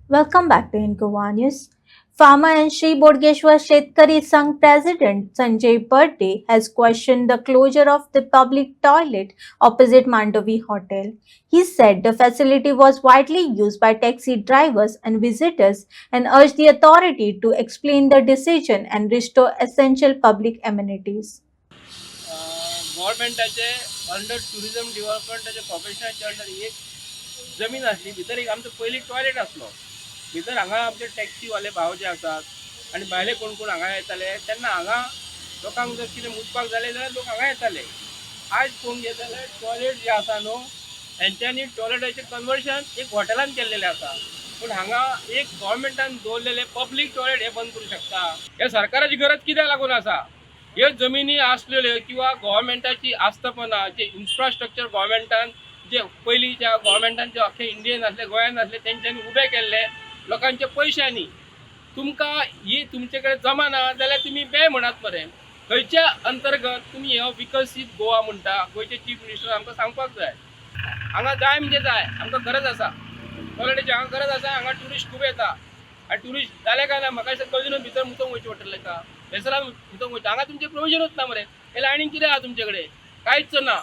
Welcome back to Incowa News. Farmer and Shri Bodgeshwar Shetkari Sangh President Sanjay Birde has questioned the closure of the public toilet opposite Mandovi Hotel. He said the facility was widely used by taxi drivers and visitors and urged the authority to explain the decision and restore essential public amenities. गव्हर्मेंटाचे under tourism डिव्हलपमेंटाचे कॉर्पोरेशनाच्या under एक जमीन आसली भितर एक आमचो पयलीं टॉयलेट आसलो भितर हांगा आमचे टॅक्सीवाले भाव जे आसात आनी भायले कोण कोण हांगा येताले तेन्ना हांगा लोकांक जर कितें मुतपाक जालें जाल्यार लोक हांगा येताले. आयज पळोवंक गेले जाल्यार टॉयलेट जे आसा न्हू हेंच्यांनी टॉयलेटाचें कन्वर्शन एक हॉटेलान केल्लेलें आसा पूण हांगा एक गव्हर्मेंटान दवरलेले पब्लीक टॉयलेट हे बंद करूं शकता. हे सरकाराची गरज कित्याक लागून आसा? ह्यो जमिनी आसलेल्यो किंवा गव्हर्मेंटाची आस्थापना जे इन्फ्रास्ट्रक्चर गव्हर्मेंटान जे पयलींच्या गव्हर्मेंटान जे अख्खे इंडियेन आसले गोंयान आसले तेंच्यांनी उबे केल्ले लोकांच्या पयशांनी. तुमकां ही तुमचे कडेन जमा ना जाल्यार तुमी बे म्हणात मरे. खंयच्या अंतर्गत तुमी हो विकसीत गोवा म्हणटा गोंयचे चीफ मिनिस्टर आमकां सांगपाक जाय. हांगा जाय म्हणजे जाय आमकां गरज आसा टॉयलेटीची हांगा गरज आसा. हांगा ट्युरिस्ट खूब येता आनी ट्युरिस्ट जाले काय ना म्हाका दिसता कळजून भितर मुतोंक वयचें पडटलें का बेसरान मुतोंक वयता. हांगा तुमचें प्रोविजनूच ना मरे. जाल्यार आनीक कितें आहा तुमचे कडेन? कांयच ना.